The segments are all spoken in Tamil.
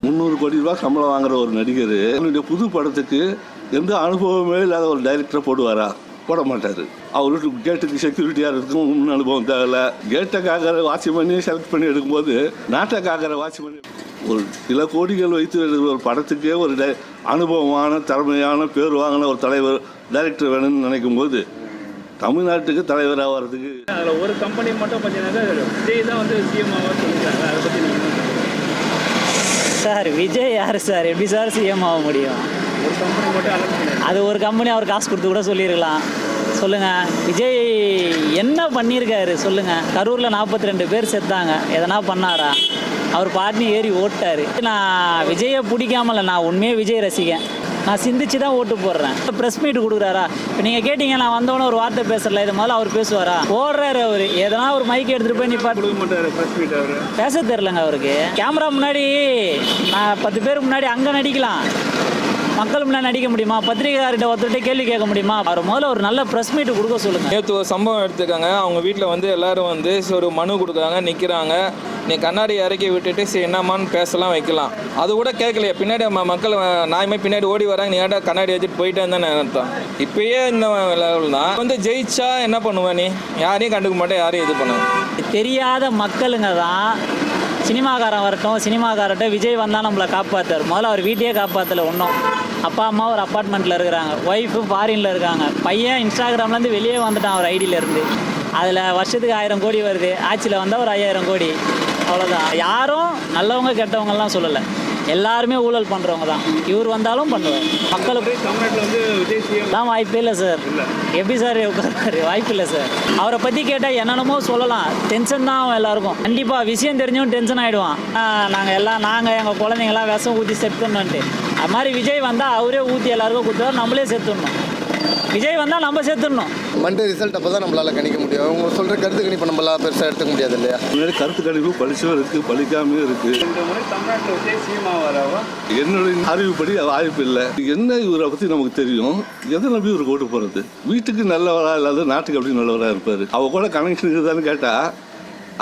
300 கோடி ரூபாய் சம்பளம் வாங்குற ஒரு நடிகர் என்னுடைய புது படத்துக்கு எந்த அனுபவமே இல்லாத ஒரு டைரக்டரை போடுவாரா? போட மாட்டார். அவருக்கு கேட்டுக்கு செக்யூரிட்டியாக இருக்கும் முன் அனுபவம் தேவையில்ல. கேட்டை வாட்ச் பண்ணி செலக்ட் பண்ணி எடுக்கும்போது நாட்டை வாட்ச் பண்ணி ஒரு சில கோடிகள் வைத்து எடுக்கிற ஒரு படத்துக்கே ஒரு அனுபவமான திறமையான பேர் வாங்கின ஒரு தலைவர் டைரக்டர் வேணும்னு நினைக்கும் போது தமிழ்நாட்டுக்கு தலைவராக வர்றதுக்கு அதில் ஒரு கம்பெனி மட்டும் பார்த்தீங்கன்னா விஜய் தான் வந்து சிஎம்மாக சொல்லியிருக்காங்க. அதை பற்றி சார் விஜய் யார் சார்? எப்படி சார் சிஎம் ஆக முடியும்? ஒரு கம்பெனி மட்டும் அலர்ட் அது ஒரு கம்பெனி அவர் காசு கொடுத்து கூட சொல்லியிருக்கலாம். சொல்லுங்கள், விஜய் என்ன பண்ணியிருக்காரு சொல்லுங்கள்? கரூரில் 42 பேர் செத்தாங்க, எதனா பண்ணாரா? அவர் பாட்னி ஏறி ஓட்டார். நான் விஜயை பிடிக்காமல, நான் உண்மையே விஜய் ரசிகன். நான் சிந்திச்சு தான் ஓட்டு போடுறேன். ப்ரெஸ் மீட் கொடுக்குறாரா? இப்போ நீங்கள் கேட்டீங்க, நான் வந்தவொடனே ஒரு வார்த்தை பேசல, இது முதல்ல அவர் பேசுவாரா? போடுறாரு அவர். எதனா ஒரு மைக் எடுத்துகிட்டு போய் நிப்பாட்டு கொடுக்க மாட்டார். ப்ரெஸ் மீட் அவர் பேச தெரிலங்க அவருக்கு. கேமரா முன்னாடி நான் 10 பேருக்கு முன்னாடி அங்கே நடிக்கலாம், மக்கள் முன்னாடி நடிக்க முடியுமா? பத்திரிகையார்கிட்ட ஒருத்தர்கிட்ட கேள்வி கேட்க முடியுமா? அவர் முதல்ல ஒரு நல்ல ப்ரெஸ் மீட் கொடுக்க சொல்லுங்கள். நேற்று ஒரு சம்பவம் எடுத்துக்காங்க. அவங்க வீட்டில் வந்து எல்லோரும் வந்து ஒரு மனு கொடுக்குறாங்க, நிற்கிறாங்க. நீ கண்ணாடி இறக்கி விட்டுட்டு சரி என்னம்மான்னு பேசலாம் வைக்கலாம். அது கூட கேட்கலையா? பின்னாடி மக்கள் நாயுமே பின்னாடி ஓடி வராங்க, நீ ஏன்டா கண்ணாடி வச்சுட்டு போயிட்டேன்னு தான் அர்த்தம். இப்பயே இந்த லெவல் தான் வந்து ஜெயிச்சா என்ன பண்ணுவேன்? நீ யாரையும் கண்டுக்க மாட்டேன், யாரையும் இது பண்ணுவேன். தெரியாத மக்களுங்க தான் சினிமாக்காரன் வரட்டும், சினிமாக்காரர்கிட்ட விஜய் வந்தால் நம்மளை காப்பாற்றார். முதல்ல அவர் வீட்டையே காப்பாற்றலை ஒன்றும். அப்பா அம்மா ஒரு அப்பார்ட்மெண்ட்டில் இருக்கிறாங்க, ஒய்ஃபு ஃபாரினில் இருக்காங்க, பையன் இன்ஸ்டாகிராம்லேருந்து வெளியே வந்துட்டான் அவர் ஐடியிலேருந்து. அதில் வருஷத்துக்கு 1000 கோடி வருது, ஆட்சியில் வந்தால் ஒரு 5000 கோடி, அவ்வளோதான். யாரும் நல்லவங்க கெட்டவங்கலாம் சொல்லலை, எல்லாருமே ஊழல் பண்ணுறவங்க தான். இவர் வந்தாலும் பண்ணுவார். மக்களுக்கு தமிழ்நாட்டில் வந்து விஜய் சிஎம் தான் வாய்ப்பே இல்லை சார். எப்படி சார் உட்காரு? வாய்ப்பு இல்லை சார். அவரை பற்றி கேட்டால் என்னென்னமோ சொல்லலாம், டென்ஷன் தான் அவன் எல்லாருக்கும். கண்டிப்பாக விஷயம் தெரிஞ்சவன் டென்ஷன் ஆகிடுவான். நாங்கள் எங்கள் குழந்தைங்களாம் விஷம் ஊற்றி செத்துடணுன்ட்டு. அது மாதிரி விஜய் வந்தால் அவரே ஊற்றி எல்லாருக்கும் கொடுத்தா நம்மளே செத்துடணும். விஜய் வந்தால் நம்ம சேர்த்துடணும். மண்டே ரிசல்ட் அப்போ தான் நம்மளால் கணிக்க முடியும். அவங்க சொல்கிற கருத்து கணிப்பு நம்மளால் பெருசாக எடுத்துக்க முடியாது இல்லையா? முன்னாடி கருத்து கணிப்பு பளிச்சும் இருக்குது, பளிக்காமையும் இருக்குது. இந்த முறை தமிழ்நாட்டில் விஜய் சிஎம் ஆவாராவா? என்னுடைய அறிவுப்படி வாய்ப்பு இல்லை. என்ன இவரை பற்றி நமக்கு தெரியும், எதை நம்பி இவருக்கு ஓட்டு போகிறது? வீட்டுக்கு நல்லவராக இல்லாத நாட்டுக்கு அப்படி நல்லவராக இருப்பார். அவ கூட கனெக்ஷன் இருக்குதான்னு கேட்டால்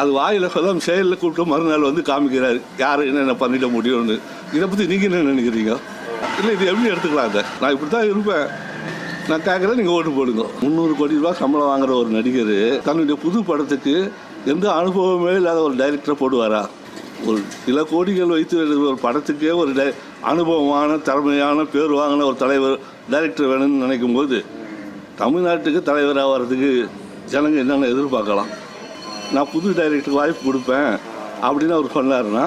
அது வாயில் சொல்ல செயலில் கூப்பிட்டு மறுநாள் வந்து காமிக்கிறார் யார் என்னென்ன பண்ணிட முடியும்னு. இதை பற்றி நீங்கள் என்ன நினைக்கிறீங்க? இல்லை இது எப்படி எடுத்துக்கலாம்? அதை நான் இப்படி தான் இருப்பேன், நான் கேட்குறேன், நீங்கள் ஓட்டு போடுங்க. 300 கோடி ரூபாய் சம்பளம் வாங்குற ஒரு நடிகர் தன்னுடைய புது படத்துக்கு எந்த அனுபவமே இல்லாத ஒரு டைரக்டரை போடுவாரா? ஒரு சில கோடிகள் வைத்து எடுக்கிற ஒரு படத்துக்கே ஒரு அனுபவமான திறமையான பேர் வாங்கின ஒரு தலைவர் டைரக்டர் வேணும்னு நினைக்கும் போது தமிழ்நாட்டுக்கு தலைவராக வர்றதுக்கு ஜனங்க என்னென்ன எதிர்பார்க்கலாம்? நான் புது டைரக்டருக்கு வாய்ப்பு கொடுப்பேன் அப்படின்னு அவர் சொன்னார்னா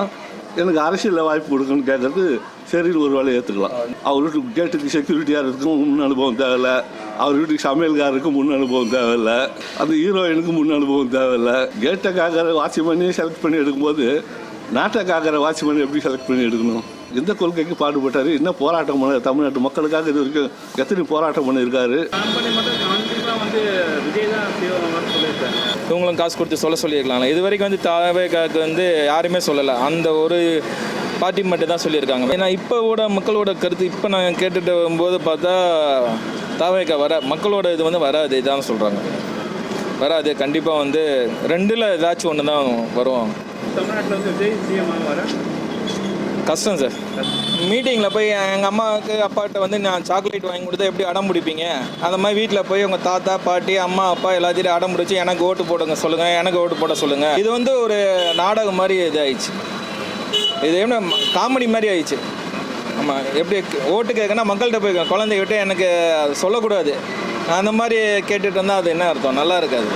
எனக்கு அரசியலில் வாய்ப்பு கொடுக்கணும்னு கேட்குறது சரின்னு ஒரு வேலையை ஏற்றுக்கலாம். அவர் வீட்டுக்கு கேட்டுக்கு செக்யூரிட்டியாக இருக்கும் முன் அனுபவம் தேவையில்லை. அவர் வீட்டுக்கு சமையல்காரருக்கு முன் அனுபவம் தேவையில்லை. அந்த ஹீரோயினுக்கு முன் அனுபவம் தேவையில்லை. கேட்டை வாட்ச் பண்ணி செலக்ட் பண்ணி எடுக்கும்போது நாட்டை வாட்ச் பண்ணி எப்படி செலக்ட் பண்ணி எடுக்கணும்? எந்த கொள்கைக்கு பாடுபட்டார்? என்ன போராட்டம் பண்ண தமிழ்நாட்டு மக்களுக்காக இது வரைக்கும் எத்தனை போராட்டம் பண்ணியிருக்காரு? கம்பெனி மட்டும் கண்டிப்பாக வந்து விஜய் தான் சிஎம் சொல்லியிருக்காங்க. இவங்களும் காசு கொடுத்து சொல்லியிருக்கலாம். இது வரைக்கும் வந்து தாவேக்காக்கு வந்து யாருமே சொல்லலை, அந்த ஒரு பார்ட்டி மட்டும் தான் சொல்லியிருக்காங்க. ஏன்னா இப்போ கூட மக்களோட கருத்து இப்போ நான் கேட்டுட்டு வரும்போது பார்த்தா தாவேக்கா மக்களோட இது வந்து வராது, இதான் சொல்கிறாங்க. வராது, கண்டிப்பாக வந்து 2ல் ஏதாச்சும் ஒன்று தான் வரும். தமிழ்நாட்டில் வந்து விஜய் சிஎம் ஆவாரா? கஷ்டம் சார். மீட்டிங்கில் போய் எங்கள் அம்மாவுக்கு அப்பாட்ட வந்து நான் சாக்லேட் வாங்கி கொடுத்தா எப்படி அடம் பிடிப்பீங்க? அந்த மாதிரி வீட்டில் போய் உங்கள் தாத்தா பாட்டி அம்மா அப்பா எல்லாத்தையும் அடம் பிடிச்சி எனக்கு ஓட்டு போடுங்க சொல்லுங்கள், எனக்கு ஓட்டு போட சொல்லுங்கள். இது வந்து ஒரு நாடகம் மாதிரி இது ஆயிடுச்சு. இது எப்படி காமெடி மாதிரி ஆயிடுச்சு. ஆமாம், எப்படி ஓட்டு கேட்கனா மக்கள்கிட்ட போய் குழந்தைகிட்ட எனக்கு சொல்லக்கூடாது, அந்த மாதிரி கேட்டுட்டு வந்தால் அது என்ன அர்த்தம்? நல்லா இருக்காது.